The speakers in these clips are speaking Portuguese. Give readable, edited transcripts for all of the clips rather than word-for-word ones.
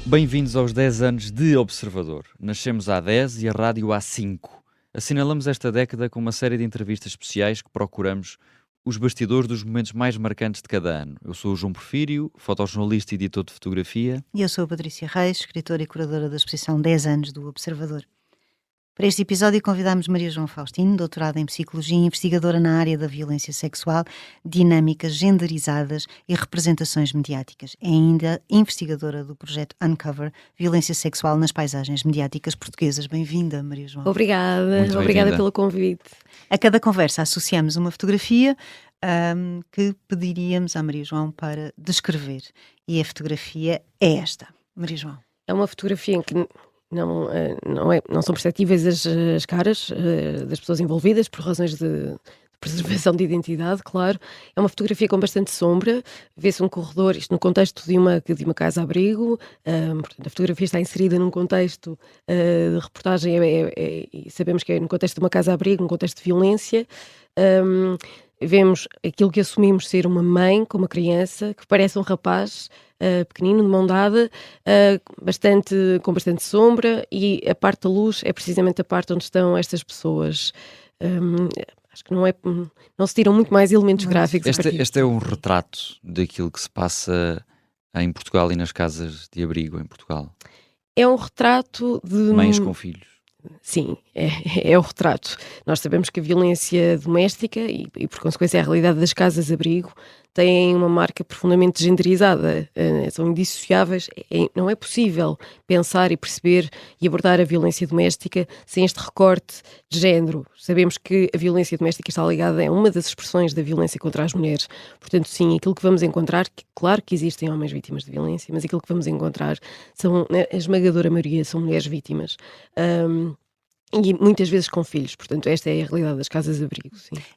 Bem-vindos aos 10 anos de Observador. Nascemos há 10 e a rádio há 5. Assinalamos esta década com uma série de entrevistas especiais que procuramos os bastidores dos momentos mais marcantes de cada ano. Eu sou o João Porfírio, fotojornalista e editor de fotografia. E eu sou a Patrícia Reis, escritora e curadora da exposição 10 anos do Observador. Para este episódio convidámos Maria João Faustino, doutorada em Psicologia e investigadora na área da violência sexual, dinâmicas genderizadas e representações mediáticas. É ainda investigadora do projeto Uncover, Violência Sexual nas Paisagens Mediáticas Portuguesas. Bem-vinda, Maria João. Obrigada pelo convite. A cada conversa associamos uma fotografia que pediríamos à Maria João para descrever. E a fotografia é esta. Maria João. É uma fotografia em que não são perceptíveis as caras das pessoas envolvidas por razões de preservação de identidade, claro. É uma fotografia com bastante sombra, vê-se um corredor, isto no contexto de uma casa-abrigo, portanto a fotografia está inserida num contexto de reportagem, e sabemos que é no contexto de uma casa-abrigo, num contexto de violência. Vemos aquilo que assumimos ser uma mãe com uma criança, que parece um rapaz pequenino, de mão dada, com bastante sombra, e a parte da luz é precisamente a parte onde estão estas pessoas. Acho que não se tiram muito mais elementos gráficos. Este é um retrato daquilo que se passa em Portugal e nas casas de abrigo em Portugal. É um retrato de mães com filhos. Sim, é o retrato. Nós sabemos que a violência doméstica e por consequência a realidade das casas-abrigo têm uma marca profundamente genderizada, são indissociáveis. Não é possível pensar e perceber e abordar a violência doméstica sem este recorte de género. Sabemos que a violência doméstica está ligada a uma das expressões da violência contra as mulheres. Portanto, sim, aquilo que vamos encontrar, claro que existem homens vítimas de violência, mas aquilo que vamos encontrar a esmagadora maioria são mulheres vítimas. E muitas vezes com filhos, portanto esta é a realidade das casas-abrigo.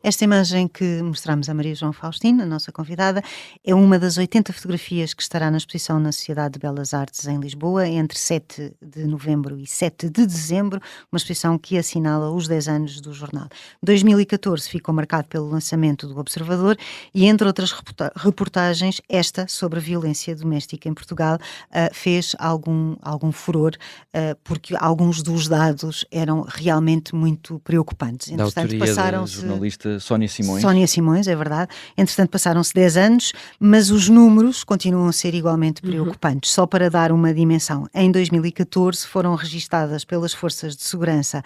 Esta imagem que mostramos a Maria João Faustino, a nossa convidada, é uma das 80 fotografias que estará na exposição na Sociedade de Belas Artes em Lisboa entre 7 de novembro e 7 de dezembro, uma exposição que assinala os 10 anos do jornal. 2014 ficou marcado pelo lançamento do Observador e, entre outras reportagens, esta sobre a violência doméstica em Portugal fez algum furor, porque alguns dos dados eram realmente muito preocupantes. Da autoria da jornalista Sónia Simões. Sónia Simões, é verdade. Entretanto, passaram-se 10 anos, mas os números continuam a ser igualmente preocupantes. Só para dar uma dimensão, em 2014 foram registadas pelas forças de segurança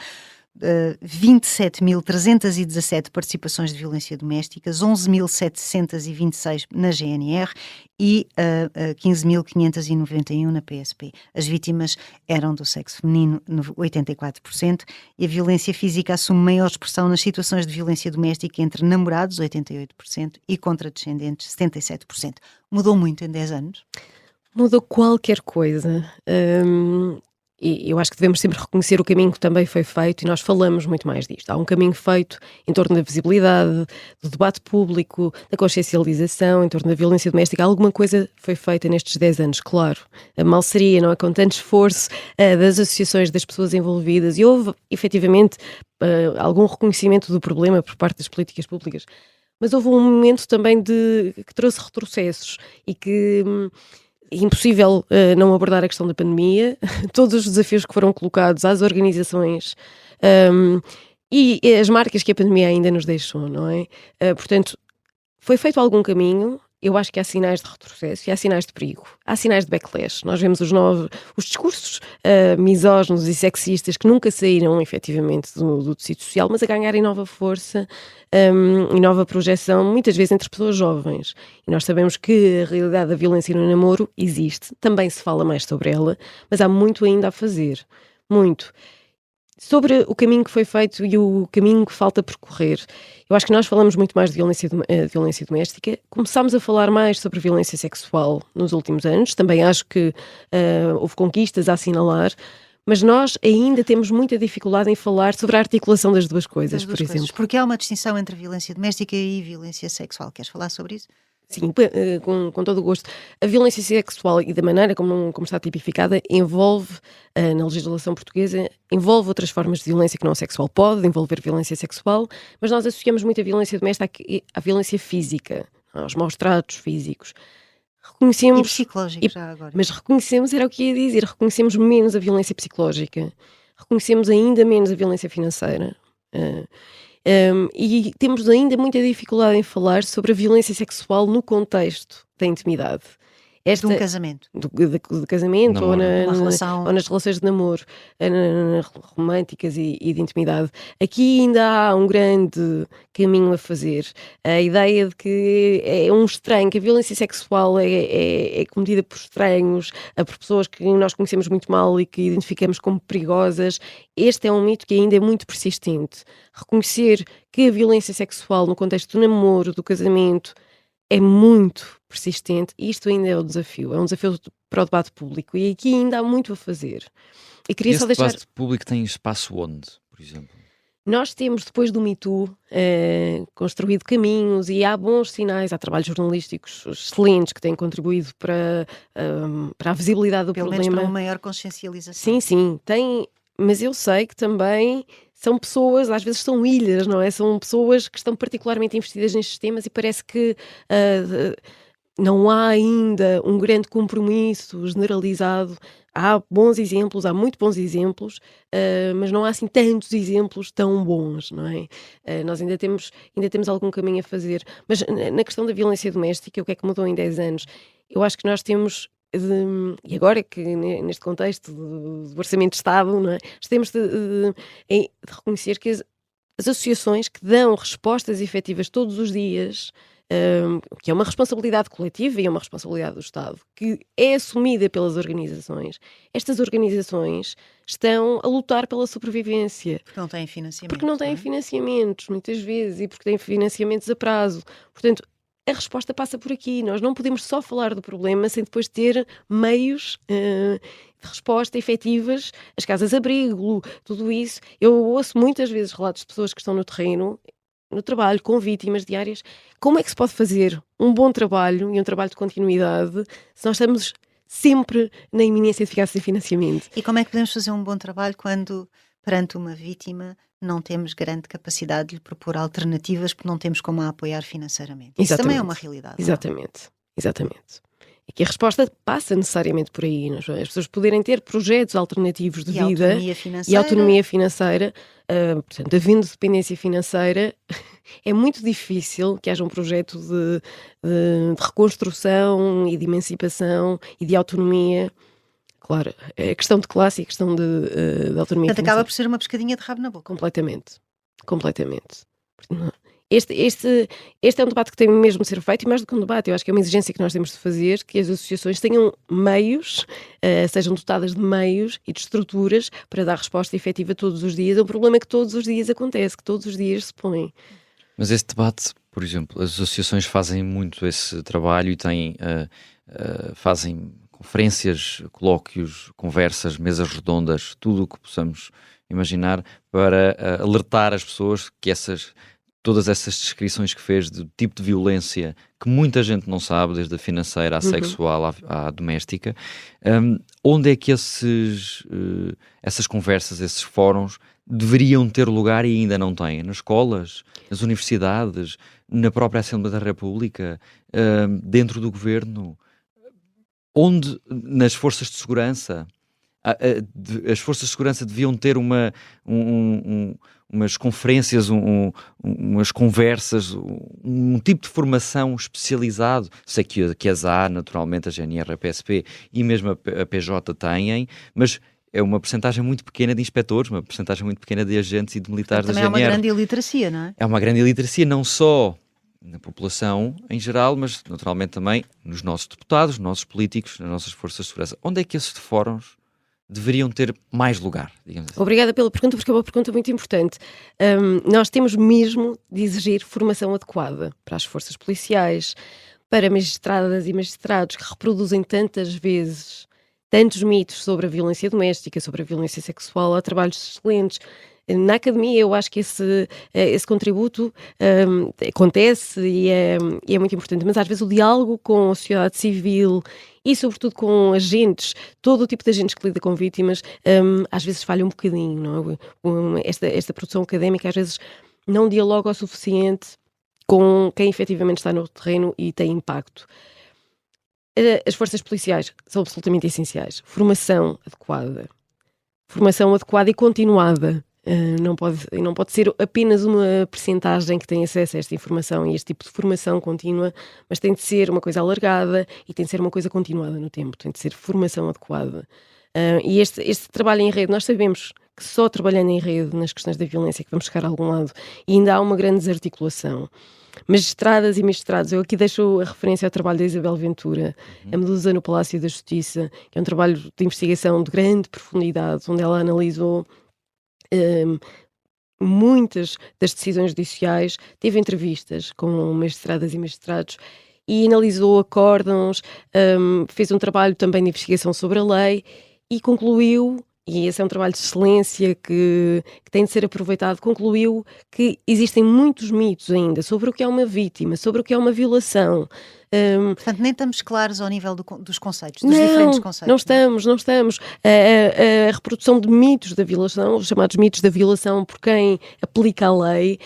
27.317 participações de violência doméstica, 11.726 na GNR e 15.591 na PSP. As vítimas eram do sexo feminino, 84%, e a violência física assume maior expressão nas situações de violência doméstica entre namorados, 88%, e contra descendentes, 77%. Mudou muito em 10 anos? Mudou qualquer coisa. E eu acho que devemos sempre reconhecer o caminho que também foi feito, e nós falamos muito mais disto. Há um caminho feito em torno da visibilidade, do debate público, da consciencialização, em torno da violência doméstica. Alguma coisa foi feita nestes 10 anos, claro. Mal seria, não é? Com tanto esforço das associações, das pessoas envolvidas, e houve, efetivamente, algum reconhecimento do problema por parte das políticas públicas. Mas houve um momento também que trouxe retrocessos e que... É impossível não abordar a questão da pandemia, todos os desafios que foram colocados às organizações e as marcas que a pandemia ainda nos deixou, não é? Portanto, foi feito algum caminho. Eu acho que há sinais de retrocesso e há sinais de perigo, há sinais de backlash. Nós vemos os discursos misóginos e sexistas que nunca saíram efetivamente do tecido social, mas a ganharem nova força e nova projeção, muitas vezes entre pessoas jovens. E nós sabemos que a realidade da violência no namoro existe, também se fala mais sobre ela, mas há muito ainda a fazer, muito. Sobre o caminho que foi feito e o caminho que falta percorrer, eu acho que nós falamos muito mais de violência doméstica, começámos a falar mais sobre violência sexual nos últimos anos, também acho que houve conquistas a assinalar, mas nós ainda temos muita dificuldade em falar sobre a articulação das duas coisas, por exemplo. Porque há uma distinção entre violência doméstica e violência sexual. Queres falar sobre isso? Sim, com todo o gosto. A violência sexual e da maneira como está tipificada envolve, na legislação portuguesa, envolve outras formas de violência que não sexual. Pode envolver violência sexual, mas nós associamos muito a violência doméstica à violência física, aos maus tratos físicos. E Reconhecemos, psicológico, e- já agora. mas reconhecemos, era o que ia dizer, reconhecemos menos a violência psicológica, reconhecemos ainda menos a violência financeira. ah, e temos ainda muita dificuldade em falar sobre a violência sexual no contexto da intimidade. De um casamento. Do casamento ou, Namoro. Uma relação. ou nas relações de namoro, românticas e de intimidade. Aqui ainda há um grande caminho a fazer. A ideia de que é um estranho, que a violência sexual é cometida por estranhos, por pessoas que nós conhecemos muito mal e que identificamos como perigosas. Este é um mito que ainda é muito persistente. Reconhecer que a violência sexual no contexto do namoro, do casamento, é muito persistente e isto ainda é um desafio para o debate público e aqui ainda há muito a fazer. E queria Esse só deixar... debate público tem espaço onde, por exemplo? Nós temos, depois do Me Too, construído caminhos e há bons sinais, há trabalhos jornalísticos excelentes que têm contribuído para a visibilidade do Pelo menos problema. para uma maior consciencialização. Sim, tem, mas eu sei que também são pessoas, às vezes são ilhas, não é? São pessoas que estão particularmente investidas nestes temas e parece que não há ainda um grande compromisso generalizado. Há bons exemplos, há muito bons exemplos, mas não há assim tantos exemplos tão bons, não é? Nós ainda temos algum caminho a fazer. Mas na questão da violência doméstica, o que é que mudou em 10 anos? Eu acho que nós temos e agora que neste contexto do Orçamento de Estado, não é? Nós temos de reconhecer que as associações que dão respostas efetivas todos os dias, que é uma responsabilidade coletiva e é uma responsabilidade do Estado, que é assumida pelas organizações. Estas organizações estão a lutar pela sobrevivência. Porque não têm financiamento. Porque não têm é? financiamentos, muitas vezes, e porque têm financiamentos a prazo. Portanto, a resposta passa por aqui. Nós não podemos só falar do problema sem depois ter meios de resposta efetivas, as casas-abrigo, tudo isso. Eu ouço muitas vezes relatos de pessoas que estão no terreno, no trabalho, com vítimas diárias. Como é que se pode fazer um bom trabalho e um trabalho de continuidade se nós estamos sempre na iminência de ficar sem financiamento? E como é que podemos fazer um bom trabalho quando, perante uma vítima, não temos grande capacidade de lhe propor alternativas porque não temos como a apoiar financeiramente? Isso também é uma realidade. não é? Exatamente. E que a resposta passa necessariamente por aí. As pessoas poderem ter projetos alternativos de E vida autonomia financeira. e autonomia financeira, portanto, havendo dependência financeira, é muito difícil que haja um projeto de reconstrução e de emancipação e de autonomia. Claro, é questão de classe e questão de autonomia Portanto, financeira. acaba por ser uma pescadinha de rabo na boca. Completamente. Este é um debate que tem mesmo de ser feito, e mais do que um debate, eu acho que é uma exigência que nós temos de fazer, que as associações tenham meios, sejam dotadas de meios e de estruturas para dar resposta efetiva todos os dias a um problema que todos os dias acontece, que todos os dias se põe. Mas esse debate, por exemplo, as associações fazem muito esse trabalho e têm, fazem conferências, colóquios, conversas, mesas redondas, tudo o que possamos imaginar para alertar as pessoas que todas essas descrições que fez do tipo de violência que muita gente não sabe, desde a financeira à sexual à doméstica, onde é que essas conversas, esses fóruns deveriam ter lugar e ainda não têm? Nas escolas, nas universidades, na própria Assembleia da República, dentro do governo, onde nas forças de segurança. As forças de segurança deviam ter umas conferências, umas conversas, um tipo de formação especializado. Sei que as há, naturalmente, a GNR, a PSP e mesmo a PJ têm, mas é uma percentagem muito pequena de inspectores, uma percentagem muito pequena de agentes e de militares Também da é uma GNR. grande iliteracia, não é? É uma grande iliteracia, não só na população em geral, mas naturalmente também nos nossos deputados, nos nossos políticos, nas nossas forças de segurança. Onde é que esses fóruns deveriam ter mais lugar, digamos assim? Obrigada pela pergunta, porque é uma pergunta muito importante. Nós temos mesmo de exigir formação adequada para as forças policiais, para magistradas e magistrados que reproduzem tantas vezes tantos mitos sobre a violência doméstica, sobre a violência sexual. Há trabalhos excelentes. Na academia eu acho que esse contributo acontece e é muito importante, mas às vezes o diálogo com a sociedade civil e sobretudo com agentes, todo o tipo de agentes que lida com vítimas, às vezes falha um bocadinho, não é? Esta produção académica às vezes não dialoga o suficiente com quem efetivamente está no terreno e tem impacto. As forças policiais são absolutamente essenciais. Formação adequada e continuada. Não pode ser apenas uma percentagem que tem acesso a esta informação e este tipo de formação contínua, mas tem de ser uma coisa alargada e tem de ser uma coisa continuada no tempo, tem de ser formação adequada. E este trabalho em rede, nós sabemos que só trabalhando em rede nas questões da violência é que vamos chegar a algum lado, e ainda há uma grande desarticulação. Magistradas e magistrados, eu aqui deixo a referência ao trabalho da Isabel Ventura, a Medusa no Palácio da Justiça, que é um trabalho de investigação de grande profundidade, onde ela analisou muitas das decisões judiciais, teve entrevistas com magistradas e magistrados e analisou acórdãos, fez um trabalho também de investigação sobre a lei e concluiu, e esse é um trabalho de excelência que tem de ser aproveitado, concluiu que existem muitos mitos ainda sobre o que é uma vítima, sobre o que é uma violação. Portanto, nem estamos claros ao nível dos conceitos, dos diferentes conceitos. Não estamos. A reprodução de mitos da violação, os chamados mitos da violação por quem aplica a lei,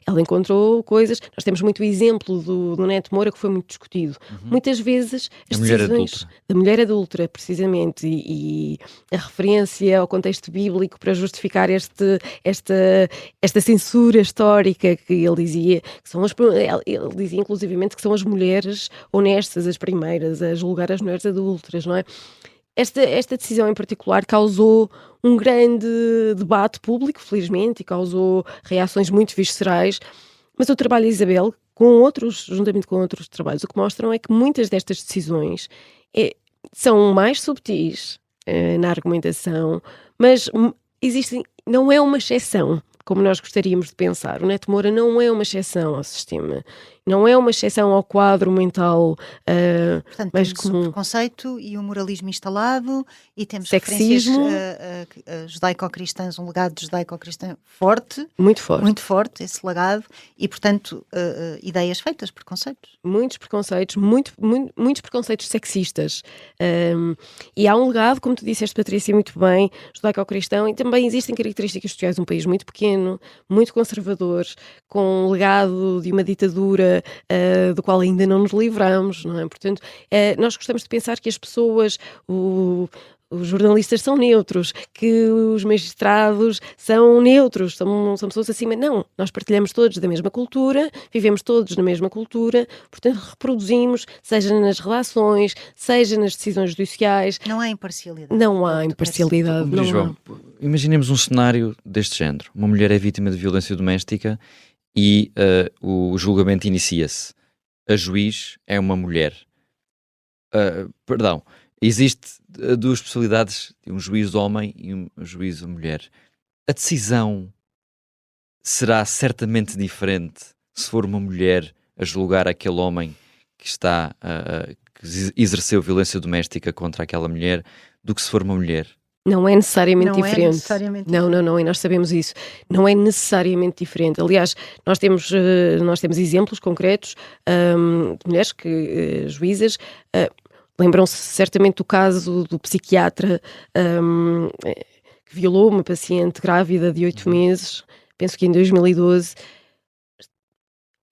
ela encontrou coisas, nós temos muito o exemplo do Neto Moura, que foi muito discutido. Muitas vezes as decisões da mulher adulta, precisamente, e a referência ao contexto bíblico para justificar esta censura histórica que ele dizia, ele dizia inclusivamente que são as mulheres honestas, as primeiras a julgar as mulheres adúlteras, não é? Esta decisão em particular causou um grande debate público, felizmente, e causou reações muito viscerais, mas o trabalho da Isabel, juntamente com outros trabalhos, o que mostram é que muitas destas decisões são mais subtis na argumentação, mas não é uma exceção, como nós gostaríamos de pensar. O Neto Moura não é uma exceção ao sistema, não é uma exceção ao quadro mental portanto, mais temos comum. o preconceito e o moralismo instalado, e temos Sexismo, referências judaico-cristãs, um legado judaico-cristão forte, muito forte, esse legado, e portanto ideias feitas, preconceitos. Muitos preconceitos, muitos preconceitos sexistas. E há um legado, como tu disseste, Patrícia, muito bem, judaico-cristão, e também existem características sociais de um país muito pequeno, muito conservador, com um legado de uma ditadura do qual ainda não nos livramos, não é? Portanto, nós gostamos de pensar que as pessoas, os jornalistas são neutros, que os magistrados são neutros, são pessoas acima. Não, nós partilhamos todos da mesma cultura, vivemos todos na mesma cultura, portanto reproduzimos, seja nas relações, seja nas decisões judiciais. Não há imparcialidade. Não há imparcialidade. Não João, imaginemos um cenário deste género. Uma mulher é vítima de violência doméstica e o julgamento inicia-se. A juiz é uma mulher. Existe duas possibilidades, um juiz homem e um juiz mulher. A decisão será certamente diferente se for uma mulher a julgar aquele homem que que exerceu violência doméstica contra aquela mulher do que se for uma mulher. Não é necessariamente Não diferente. É necessariamente não, e nós sabemos isso. Não é necessariamente diferente. Aliás, nós temos exemplos concretos de mulheres juízas. Lembram-se certamente do caso do psiquiatra que violou uma paciente grávida de 8 meses, penso que em 2012.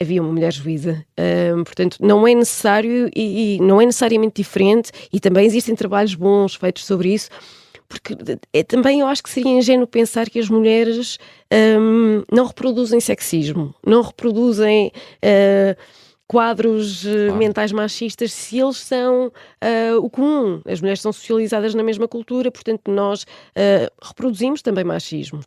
Havia uma mulher juíza, portanto não é necessário e não é necessariamente diferente, e também existem trabalhos bons feitos sobre isso, porque também eu acho que seria ingênuo pensar que as mulheres não reproduzem sexismo, não reproduzem quadros mentais machistas, se eles são o comum. As mulheres são socializadas na mesma cultura, portanto nós reproduzimos também machismo.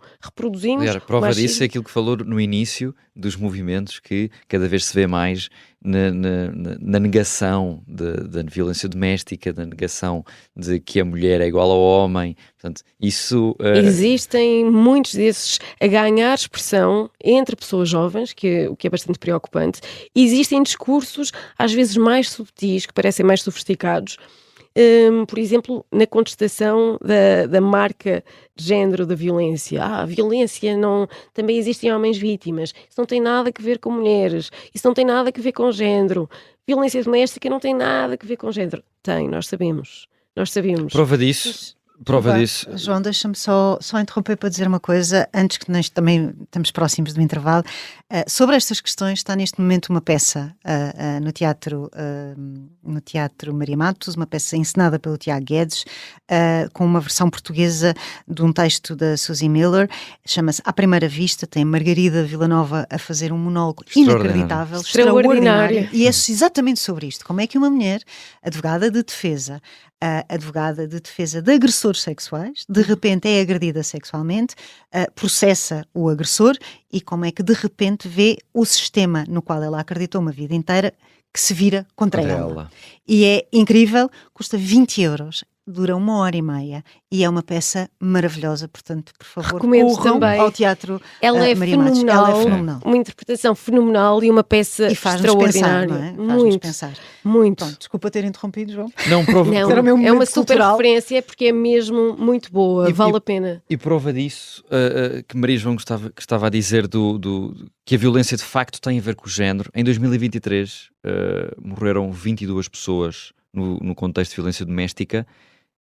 Aliás, a prova disso é aquilo que falou no início dos movimentos, que cada vez se vê mais na negação da violência doméstica, da negação de que a mulher é igual ao homem. Portanto, isso... Existem muitos desses a ganhar expressão entre pessoas jovens, o que é bastante preocupante. Existem discursos, às vezes mais subtis, que parecem mais sofisticados, por exemplo, na contestação da marca de género da violência. A violência não... Também existem homens vítimas. Isso não tem nada a ver com mulheres. Isso não tem nada a ver com género. Violência doméstica não tem nada a ver com género. Tem, nós sabemos. Prova disso, Prova disso. João, deixa-me só interromper para dizer uma coisa, antes que nós também estamos próximos do intervalo. Sobre estas questões está neste momento uma peça no Teatro Maria Matos, uma peça encenada pelo Tiago Guedes, com uma versão portuguesa de um texto da Suzy Miller, chama-se À Primeira Vista, tem Margarida Villanova a fazer um monólogo inacreditável, extraordinário, e é exatamente sobre isto, como é que uma mulher, advogada de defesa de agressores sexuais, de repente é agredida sexualmente, processa o agressor e como é que de repente vê o sistema no qual ela acreditou uma vida inteira que se vira contra ela. E é incrível, custa 20 euros. Dura 1h30 e é uma peça maravilhosa, portanto, por favor, recomendo corram também ao Teatro Ela é Maria Matos. Ela é fenomenal. Uma interpretação fenomenal e uma peça extraordinária. Pensar, não é? Muito, pensar. muito. Bom, desculpa ter interrompido, João. Não, é uma super referência porque é mesmo muito boa, vale a pena. E prova disso, que Maria João estava a dizer que a violência de facto tem a ver com o género. Em 2023 morreram 22 pessoas no contexto de violência doméstica,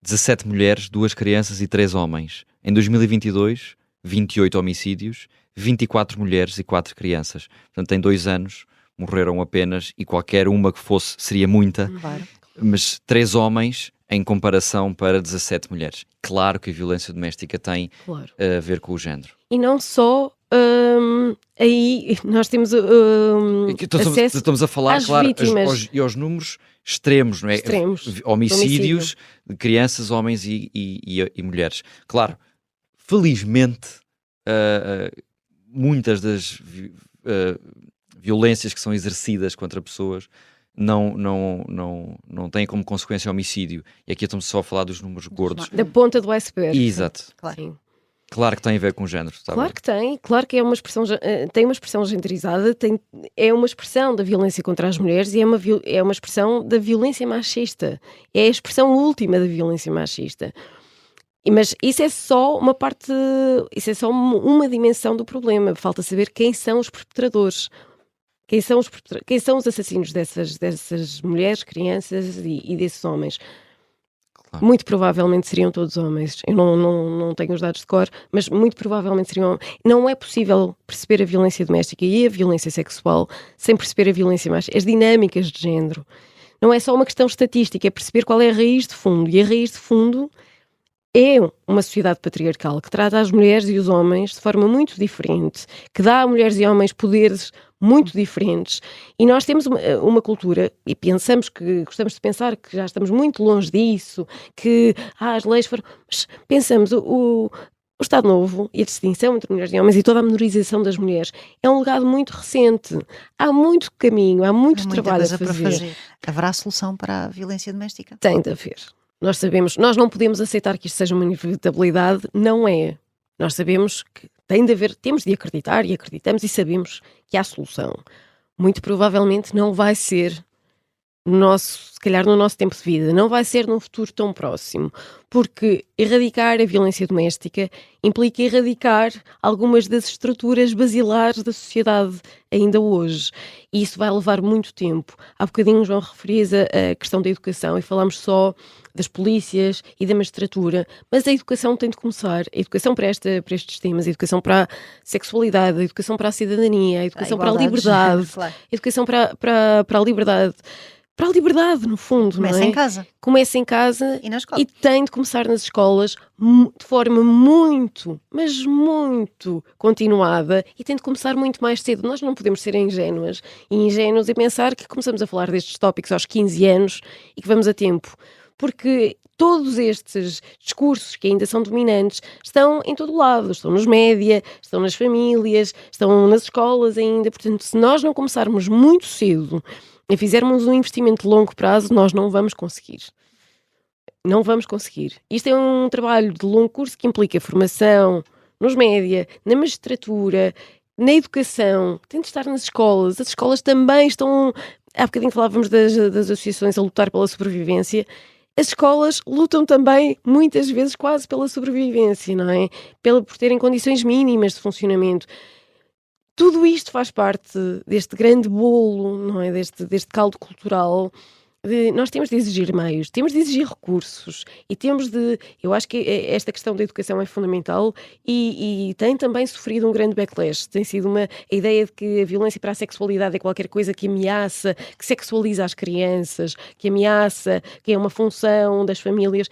17 mulheres, 2 crianças e 3 homens. Em 2022, 28 homicídios, 24 mulheres e 4 crianças. Portanto, em 2 anos morreram apenas, e qualquer uma que fosse seria muita, claro. Mas 3 homens em comparação para 17 mulheres. Claro que a violência doméstica tem a ver com o género. E não só... aí nós temos acesso estamos a falar, às claro, vítimas. aos números extremos, não é? Extremos. Homicídios de crianças, homens e mulheres. Claro, felizmente, muitas das violências que são exercidas contra pessoas não têm como consequência homicídio. E aqui estamos só a falar dos números gordos. Da ponta do iceberg. Exato. Claro. Sim. Claro que tem a ver com o género. Claro que tem, claro que é uma expressão, tem uma expressão genderizada, é uma expressão da violência contra as mulheres e é uma expressão da violência machista. É a expressão última da violência machista. Mas isso é só uma parte, isso é só uma dimensão do problema. Falta saber quem são os perpetradores. Quem são os assassinos dessas mulheres, crianças e desses homens. Claro. Muito provavelmente seriam todos homens. Eu não tenho os dados de cor, mas muito provavelmente seriam homens. Não é possível perceber a violência doméstica e a violência sexual sem perceber a violência machista, as dinâmicas de género. Não é só uma questão estatística, é perceber qual é a raiz de fundo. E a raiz de fundo é uma sociedade patriarcal que trata as mulheres e os homens de forma muito diferente, que dá a mulheres e homens poderes muito diferentes, e nós temos uma cultura, e gostamos de pensar que já estamos muito longe disso, que as leis foram... Mas pensamos, o Estado Novo e a distinção entre mulheres e homens e toda a menorização das mulheres é um legado muito recente. Há muito caminho, há muito trabalho a fazer. Haverá solução para a violência doméstica? Tem de haver. Nós sabemos, nós não podemos aceitar que isto seja uma inevitabilidade, não é. Nós sabemos que tem de haver, temos de acreditar e acreditamos e sabemos que há solução. Muito provavelmente não vai ser se calhar no nosso tempo de vida, não vai ser num futuro tão próximo, porque erradicar a violência doméstica implica erradicar algumas das estruturas basilares da sociedade ainda hoje, e isso vai levar muito tempo. Há bocadinho, João, referias a questão da educação e falámos só das polícias e da magistratura, mas a educação tem de começar, a educação para estes temas, a educação para a sexualidade, a educação para a cidadania, a educação para a liberdade, claro. A educação para a liberdade. Para a liberdade, no fundo. Começa em casa. Começa em casa e na escola. E tem de começar nas escolas de forma muito, mas muito continuada, e tem de começar muito mais cedo. Nós não podemos ser ingênuos e pensar que começamos a falar destes tópicos aos 15 anos e que vamos a tempo. Porque todos estes discursos que ainda são dominantes estão em todo lado, estão nos média, estão nas famílias, estão nas escolas ainda. Portanto, se nós não começarmos muito cedo e fizermos um investimento de longo prazo, nós não vamos conseguir. Não vamos conseguir. Isto é um trabalho de longo curso que implica formação nos média, na magistratura, na educação, tem de estar nas escolas. As escolas também estão... Há bocadinho falávamos das associações a lutar pela sobrevivência. As escolas lutam também, muitas vezes, quase pela sobrevivência, não é? Por terem condições mínimas de funcionamento. Tudo isto faz parte deste grande bolo, não é? Deste caldo cultural nós temos de exigir meios, temos de exigir recursos e eu acho que esta questão da educação é fundamental e tem também sofrido um grande backlash. Tem sido a ideia de que a violência para a sexualidade é qualquer coisa que ameaça, que sexualiza as crianças, que ameaça, que é uma função das famílias.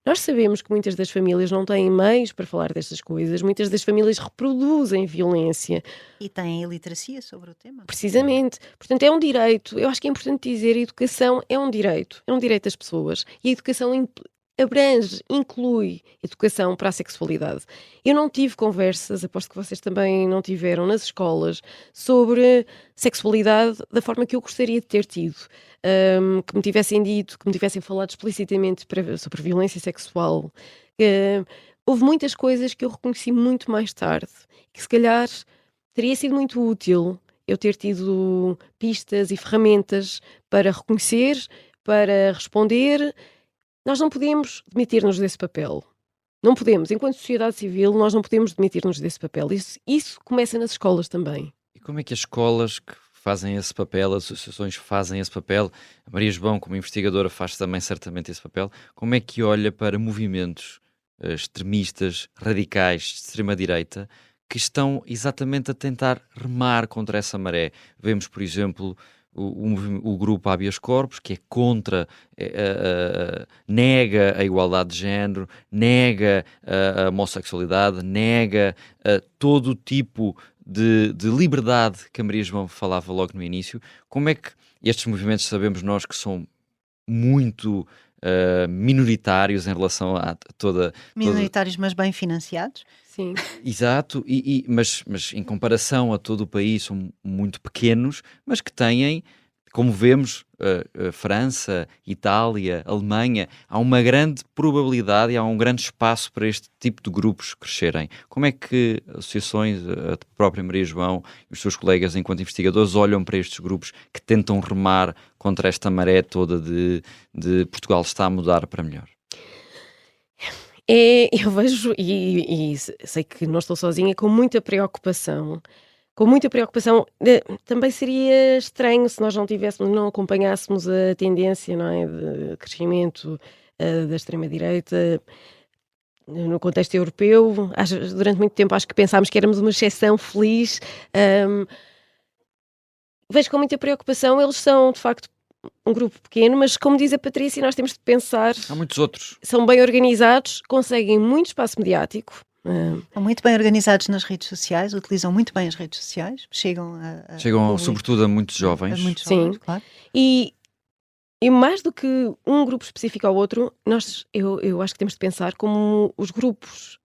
Nós sabemos que muitas das famílias não têm meios para falar destas coisas, muitas das famílias reproduzem violência. E têm iliteracia sobre o tema. Precisamente. Portanto, é um direito. Eu acho que é importante dizer, a educação é um direito das pessoas. E a educação abrange, inclui educação para a sexualidade. Eu não tive conversas, aposto que vocês também não tiveram, nas escolas, sobre sexualidade da forma que eu gostaria de ter tido. Que me tivessem dito, que me tivessem falado explicitamente sobre violência sexual. Houve muitas coisas que eu reconheci muito mais tarde, que se calhar teria sido muito útil eu ter tido pistas e ferramentas para reconhecer, para responder. Nós não podemos demitir-nos desse papel. Não podemos. Enquanto sociedade civil, nós não podemos demitir-nos desse papel. Isso começa nas escolas também. E como é que as escolas que fazem esse papel, as associações fazem esse papel, a Maria João, como investigadora, faz também certamente esse papel, como é que olha para movimentos extremistas, radicais, de extrema-direita, que estão exatamente a tentar remar contra essa maré? Vemos, por exemplo, o grupo Habeas Corpus, que é contra, nega a igualdade de género, nega a homossexualidade, nega todo o tipo de liberdade que a Maria João falava logo no início. Como é que estes movimentos, sabemos nós que são muito minoritários em relação a toda... Minoritários, mas bem financiados. Sim. Exato, mas em comparação a todo o país são muito pequenos, mas que têm, como vemos, França, Itália, Alemanha, há uma grande probabilidade e há um grande espaço para este tipo de grupos crescerem. Como é que associações, a própria Maria João e os seus colegas enquanto investigadores olham para estes grupos que tentam remar contra esta maré toda de Portugal está a mudar para melhor? Eu vejo, e sei que não estou sozinha, com muita preocupação. Com muita preocupação. Também seria estranho se nós não acompanhássemos a tendência, não é, de crescimento da extrema-direita no contexto europeu. Durante muito tempo acho que pensámos que éramos uma exceção feliz. Vejo com muita preocupação. Eles são, de facto, um grupo pequeno, mas como diz a Patrícia, nós temos de pensar. Há muitos outros. São bem organizados, conseguem muito espaço mediático. São muito bem organizados nas redes sociais, utilizam muito bem as redes sociais, chegam sobretudo a muitos jovens. A muitos jovens, sim, claro. E mais do que um grupo específico ao outro, eu acho que temos de pensar como os grupos,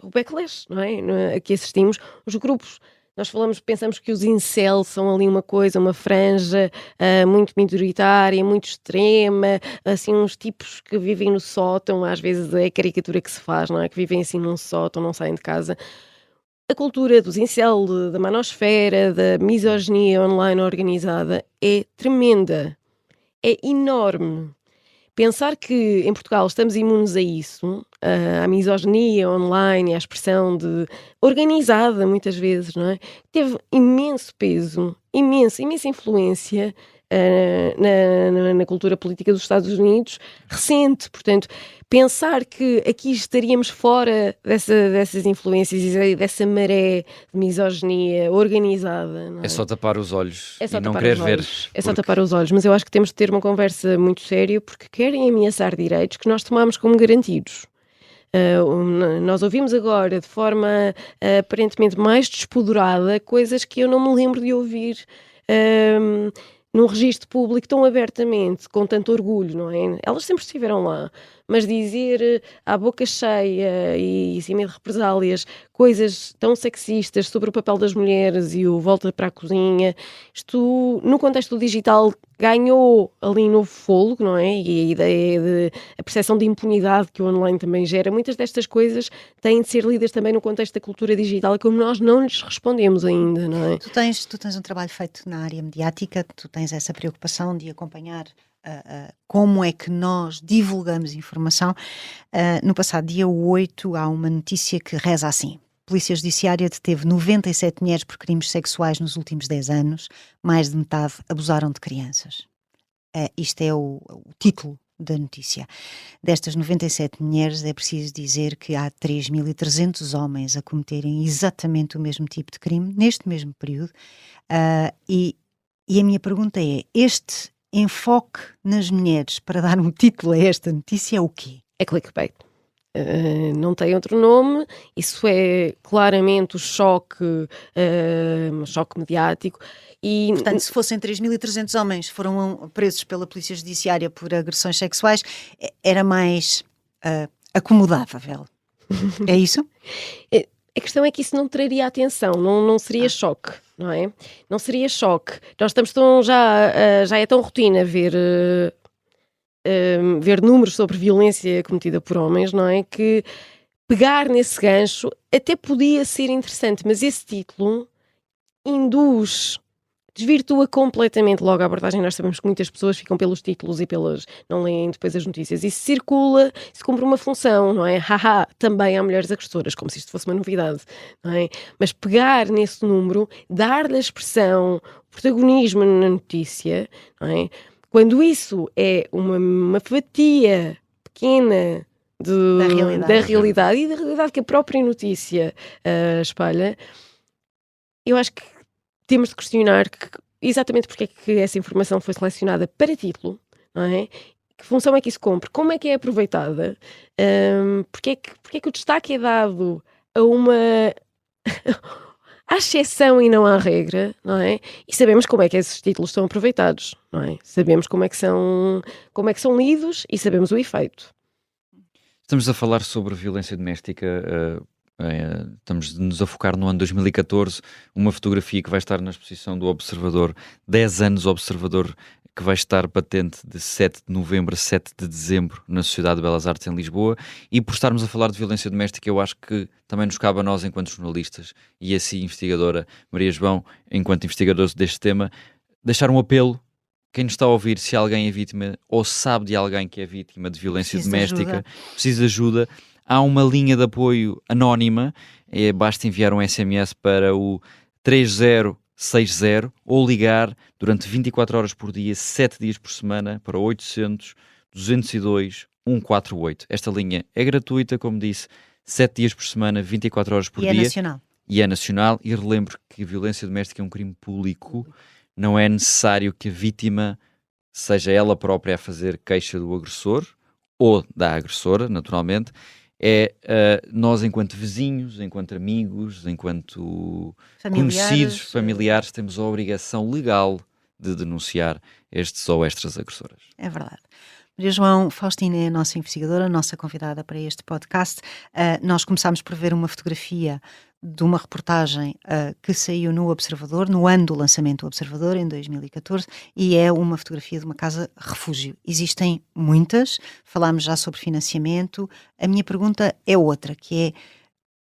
o backlash, não é? A que assistimos, os grupos. Nós pensamos que os incel são ali uma coisa, uma franja muito minoritária, muito extrema, assim uns tipos que vivem no sótão, às vezes é a caricatura que se faz, não é? Que vivem assim num sótão, não saem de casa. A cultura dos incel, da manosfera, da misoginia online organizada é tremenda, é enorme. Pensar que em Portugal estamos imunes a isso, à misoginia online, à expressão organizada muitas vezes, não é? Teve imenso peso, imensa influência na cultura política dos Estados Unidos recente. Portanto, pensar que aqui estaríamos fora dessas influências e dessa maré de misoginia organizada. Não é? É só tapar os olhos e não tapar querer os ver. olhos. É só tapar os olhos, mas eu acho que temos de ter uma conversa muito séria porque querem ameaçar direitos que nós tomamos como garantidos. Nós ouvimos agora de forma aparentemente mais despoderada coisas que eu não me lembro de ouvir num registro público tão abertamente, com tanto orgulho, não é? Elas sempre estiveram lá, mas dizer à boca cheia e sem medo de represálias coisas tão sexistas sobre o papel das mulheres e o volta para a cozinha, isto no contexto digital ganhou ali novo fôlego, não é? E a ideia de a percepção de impunidade que o online também gera, muitas destas coisas têm de ser lidas também no contexto da cultura digital, como nós não lhes respondemos ainda, não é? Tu tens um trabalho feito na área mediática, tu tens essa preocupação de acompanhar como é que nós divulgamos informação. No passado dia 8 há uma notícia que reza assim: Polícia Judiciária deteve 97 mulheres por crimes sexuais nos últimos 10 anos, mais de metade abusaram de crianças. Isto é o título da notícia. Destas 97 mulheres, é preciso dizer que há 3.300 homens a cometerem exatamente o mesmo tipo de crime, neste mesmo período. E a minha pergunta é, este enfoque nas mulheres, para dar um título a esta notícia, é o quê? É clickbait. Não tem outro nome, isso é claramente o choque mediático. E, portanto, se fossem 3.300 homens foram presos pela Polícia Judiciária por agressões sexuais, era mais acomodável. É isso? A questão é que isso não traria atenção, não seria choque, não é? Não seria choque. Nós estamos já é tão rotina ver números sobre violência cometida por homens, não é? Que pegar nesse gancho até podia ser interessante, mas esse título desvirtua completamente logo a abordagem. Nós sabemos que muitas pessoas ficam pelos títulos e não leem depois as notícias. Isso circula, isso cumpre uma função, não é? Haha, também há mulheres agressoras, como se isto fosse uma novidade, não é? Mas pegar nesse número, dar-lhe a expressão, protagonismo na notícia, não é? Quando isso é uma fatia pequena da realidade e da realidade que a própria notícia espalha, eu acho que temos de questionar exatamente porque é que essa informação foi selecionada para título, não é? Que função é que isso cumpre? Como é que é aproveitada? Porque é que o destaque é dado a uma... à exceção e não à regra, não é? E sabemos como é que esses títulos são aproveitados, não é? Sabemos como é que são lidos e sabemos o efeito. Estamos a falar sobre violência doméstica, estamos de nos a focar no ano 2014, uma fotografia que vai estar na exposição do Observador, 10 anos Observador, que vai estar patente de 7 de novembro a 7 de dezembro na Sociedade de Belas Artes em Lisboa. E por estarmos a falar de violência doméstica, eu acho que também nos cabe a nós, enquanto jornalistas, e assim investigadora Maria João, enquanto investigadora deste tema, deixar um apelo. Quem nos está a ouvir, se alguém é vítima ou sabe de alguém que é vítima de violência doméstica, precisa de ajuda, há uma linha de apoio anónima, basta enviar um SMS para o 3060 ou ligar durante 24 horas por dia, 7 dias por semana, para 800 202 148. Esta linha é gratuita, como disse, 7 dias por semana, 24 horas por dia. E é nacional. E é nacional, e relembro que a violência doméstica é um crime público. Não é necessário que a vítima seja ela própria a fazer queixa do agressor ou da agressora, naturalmente. Nós, enquanto vizinhos, enquanto amigos, enquanto conhecidos, familiares, temos a obrigação legal de denunciar estes ou estas agressoras. É verdade. Maria João Faustino é a nossa investigadora, a nossa convidada para este podcast. Nós começámos por ver uma fotografia de uma reportagem que saiu no Observador, no ano do lançamento do Observador, em 2014, e é uma fotografia de uma casa refúgio. Existem muitas, falámos já sobre financiamento. A minha pergunta é outra, que é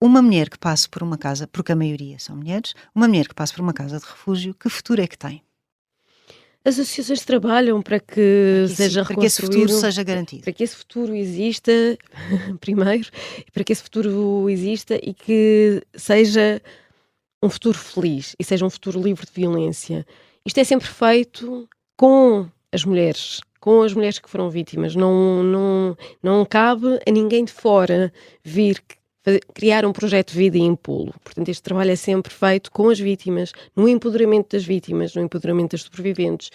uma mulher que passe por uma casa, porque a maioria são mulheres, uma mulher que passe por uma casa de refúgio, que futuro é que tem? As associações trabalham para que seja reconstruído, para que esse futuro seja garantido. Para que esse futuro exista, primeiro, para que esse futuro exista e que seja um futuro feliz e seja um futuro livre de violência. Isto é sempre feito com as mulheres que foram vítimas. Não cabe a ninguém de fora vir criar um projeto de vida e impô-lo. Portanto, este trabalho é sempre feito com as vítimas, no empoderamento das vítimas, no empoderamento das sobreviventes,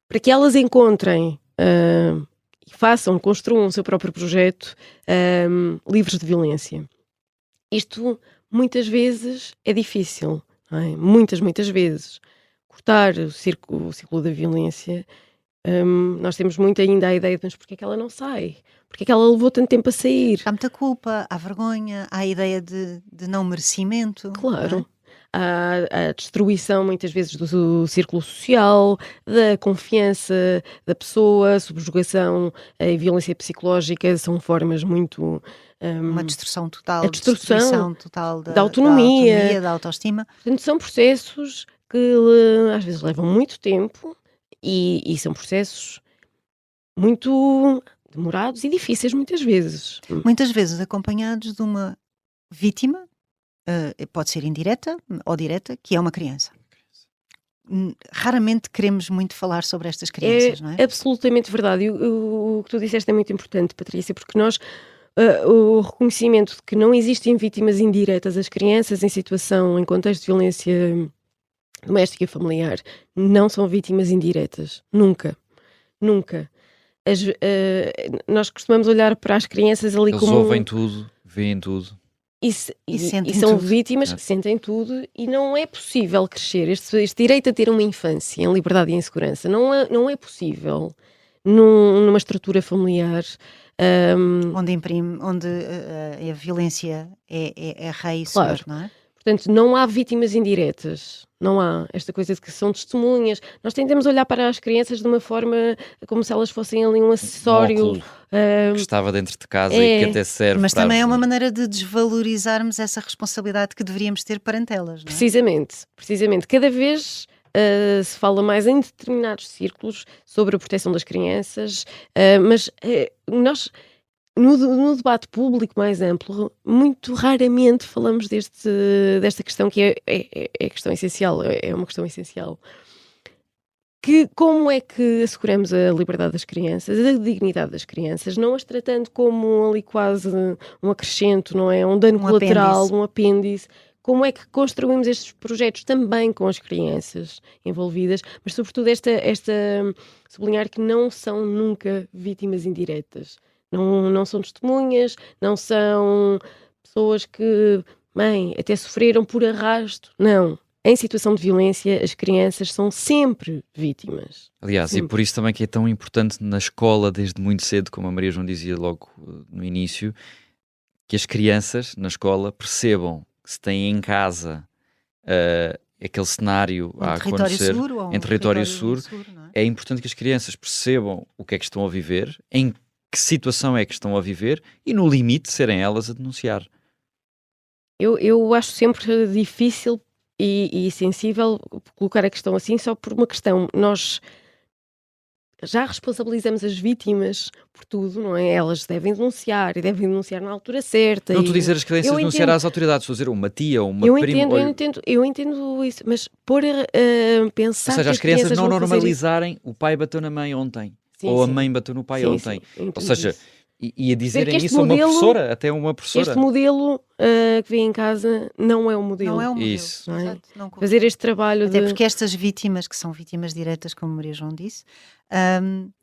para que elas encontrem e construam o seu próprio projeto livres de violência. Isto, muitas vezes, é difícil, não é? Muitas vezes. Cortar o ciclo da violência, nós temos muito ainda a ideia de, mas porquê é que ela não sai? Porquê é que ela levou tanto tempo a sair? Há muita culpa, há vergonha, há a ideia de não merecimento. Claro. Há a destruição, muitas vezes, do círculo social, da confiança da pessoa, subjugação e violência psicológica são formas muito... uma destruição total, destruição total da autonomia, da autoestima. Portanto, são processos que às vezes levam muito tempo e são processos muito demorados e difíceis muitas vezes. Muitas vezes acompanhados de uma vítima, pode ser indireta ou direta, que é uma criança. raramente queremos muito falar sobre estas crianças, não é? Absolutamente verdade. E o que tu disseste é muito importante, Patrícia, porque nós, o reconhecimento de que não existem vítimas indiretas, as crianças em situação, em contexto de violência doméstica e familiar, não são vítimas indiretas. Nunca. Nunca. Nós costumamos olhar para as crianças ali Eles como... ouvem tudo, veem tudo. E sentem são tudo. vítimas, sentem tudo, e não é possível crescer. Este direito a ter uma infância em liberdade e em segurança não é possível numa estrutura familiar. Onde a violência é rei e Claro. senhor, não é? Portanto, não há vítimas indiretas. Não há esta coisa de que são testemunhas. Nós tentamos olhar para as crianças de uma forma como se elas fossem ali um acessório. Óculo que estava dentro de casa e que até serve Mas para também é uma ajudar. maneira de desvalorizarmos essa responsabilidade que deveríamos ter perante elas, não é? Precisamente. Cada vez se fala mais em determinados círculos sobre a proteção das crianças, mas nós, no debate público mais amplo, muito raramente falamos desta questão que é a questão essencial, é uma questão essencial. Como é que asseguramos a liberdade das crianças, a dignidade das crianças, não as tratando como ali quase um acrescento, não é? Um dano colateral, um apêndice. Como é que construímos estes projetos também com as crianças envolvidas, mas sobretudo sublinhar que não são nunca vítimas indiretas. Não são testemunhas, não são pessoas que, até sofreram por arrasto. Não. Em situação de violência, as crianças são sempre vítimas. Aliás, sempre. E por isso também que é tão importante na escola, desde muito cedo, como a Maria João dizia logo no início, que as crianças na escola percebam que se têm em casa aquele cenário a acontecer em território seguro, não é? É importante que as crianças percebam o que é que estão a viver, em que situação é que estão a viver e, no limite, serem elas a denunciar. Eu acho sempre difícil e sensível colocar a questão assim só por uma questão. Nós já responsabilizamos as vítimas por tudo, não é? Elas devem denunciar e devem denunciar na altura certa. Não estou a dizer as crianças denunciar às autoridades, estou a dizer uma tia ou uma prima. Eu entendo isso, mas pensar ou seja, que as crianças não vão normalizarem o pai bateu na mãe ontem. Sim, ou a sim. mãe bateu no pai Sim, ontem. sim, Ou seja, e a dizerem isso a uma modelo, professora, até uma professora. Este modelo que vem em casa não é o modelo. Não é o modelo. Isso. Não é? Exato, não fazer este trabalho até porque estas vítimas, que são vítimas diretas, como Maria João disse,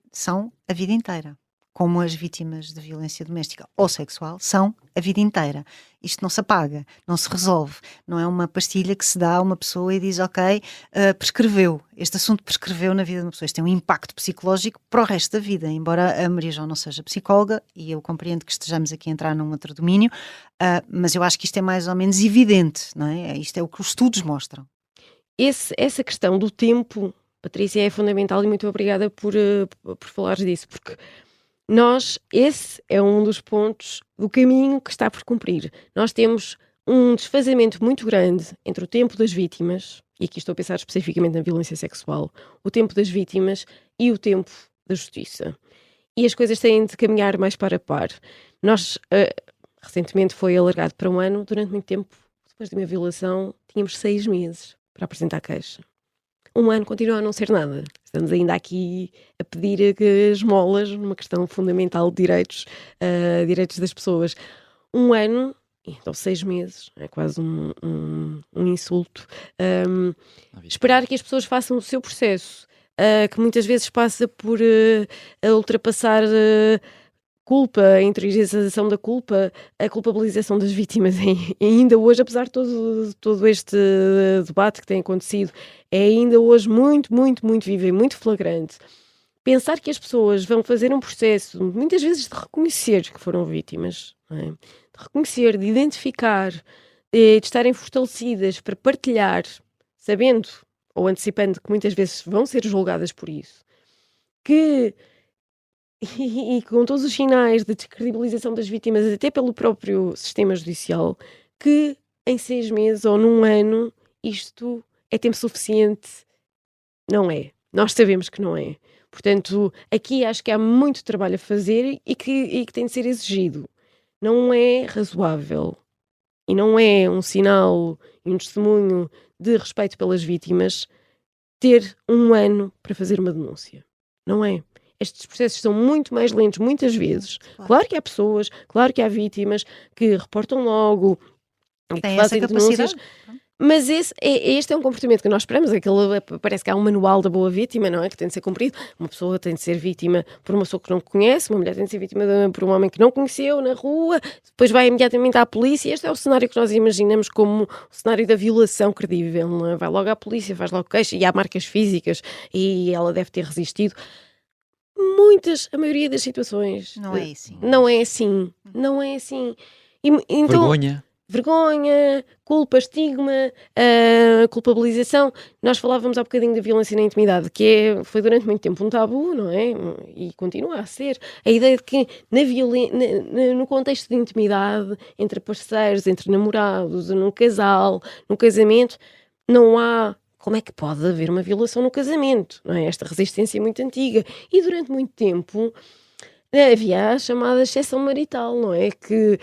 são a vida inteira. Como as vítimas de violência doméstica ou sexual são a vida inteira. Isto não se apaga, não se resolve. Não é uma pastilha que se dá a uma pessoa e diz, ok, prescreveu. Este assunto prescreveu na vida de uma pessoa. Isto tem um impacto psicológico para o resto da vida. Embora a Maria João não seja psicóloga, e eu compreendo que estejamos aqui a entrar num outro domínio, mas eu acho que isto é mais ou menos evidente, não é? Isto é o que os estudos mostram. Essa questão do tempo, Patrícia, é fundamental e muito obrigada por falares disso, porque esse é um dos pontos do caminho que está por cumprir. Nós temos um desfazamento muito grande entre o tempo das vítimas, e aqui estou a pensar especificamente na violência sexual, o tempo das vítimas e o tempo da justiça. E as coisas têm de caminhar mais para a par. Recentemente foi alargado para 1 ano, durante muito tempo, depois de uma violação, tínhamos 6 meses para apresentar queixa. 1 ano continua a não ser nada. Estamos ainda aqui a pedir esmolas numa questão fundamental de direitos das pessoas. 1 ano, então 6 meses, é quase um insulto. Esperar que as pessoas façam o seu processo, que muitas vezes passa por ultrapassar culpa, a interiorização da culpa, a culpabilização das vítimas. E ainda hoje, apesar de todo este debate que tem acontecido, é ainda hoje muito, muito, muito vivo e muito flagrante. Pensar que as pessoas vão fazer um processo, muitas vezes de reconhecer que foram vítimas, não é? De reconhecer, de identificar, de estarem fortalecidas para partilhar, sabendo ou antecipando que muitas vezes vão ser julgadas por isso, e com todos os sinais de descredibilização das vítimas, até pelo próprio sistema judicial, que em 6 meses ou num ano isto é tempo suficiente. Não é. Nós sabemos que não é. Portanto, aqui acho que há muito trabalho a fazer e que tem de ser exigido. Não é razoável e não é um sinal e um testemunho de respeito pelas vítimas ter um ano para fazer uma denúncia. Não é? Estes processos são muito mais lentos, muitas vezes. Claro que há pessoas, claro que há vítimas que reportam logo e que Tem fazem essa denúncias. capacidade. Mas este é um comportamento que nós esperamos. Parece que há um manual da boa vítima, não é? Que tem de ser cumprido. Uma pessoa tem de ser vítima por uma pessoa que não conhece, uma mulher tem de ser vítima por um homem que não conheceu na rua, depois vai imediatamente à polícia. Este é o cenário que nós imaginamos como o cenário da violação credível, não é? Vai logo à polícia, faz logo queixa, e há marcas físicas, e ela deve ter resistido. A maioria das situações... Não é assim. Não é assim. Não é assim. Então, vergonha, culpa, estigma, culpabilização. Nós falávamos há bocadinho da violência na intimidade, que foi durante muito tempo um tabu, não é? E continua a ser. A ideia de que no contexto de intimidade, entre parceiros, entre namorados, num casal, num casamento, não há... Como é que pode haver uma violação no casamento? Não é? Esta resistência é muito antiga. E durante muito tempo... havia a chamada exceção marital, não é? Que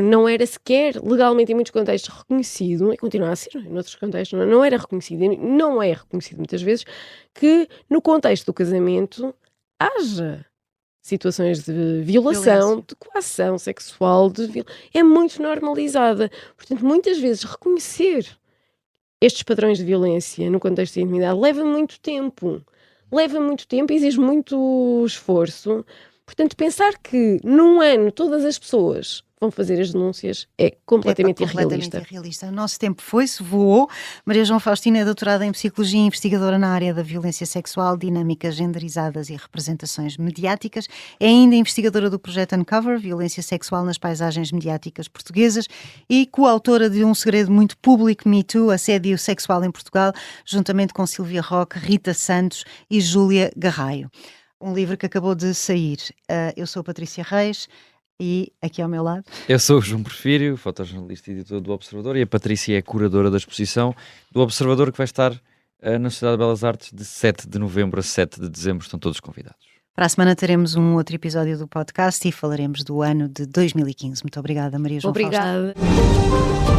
não era sequer legalmente em muitos contextos reconhecido, e continua a ser, em outros contextos não era reconhecido, e não é reconhecido muitas vezes, que no contexto do casamento haja situações de violação, de coação sexual, é muito normalizada. Portanto, muitas vezes reconhecer estes padrões de violência no contexto de intimidade leva muito tempo e exige muito esforço. Portanto, pensar que num ano todas as pessoas vão fazer as denúncias é completamente irrealista. O nosso tempo foi-se, voou. Maria João Faustina é doutorada em Psicologia e investigadora na área da violência sexual, dinâmicas genderizadas e representações mediáticas. É ainda investigadora do projeto Uncover, Violência Sexual nas Paisagens Mediáticas Portuguesas, e coautora de Um Segredo Muito Público, Me Too, Assédio Sexual em Portugal, juntamente com Silvia Roque, Rita Santos e Júlia Garraio. Um livro que acabou de sair. Eu sou a Patrícia Reis e aqui ao meu lado... Eu sou o João Porfírio, fotojornalista e editor do Observador, e a Patrícia é a curadora da exposição do Observador, que vai estar na Sociedade de Belas Artes de 7 de novembro a 7 de dezembro. Estão todos convidados. Para a semana teremos um outro episódio do podcast e falaremos do ano de 2015. Muito obrigada, Maria João Faustina. Obrigada.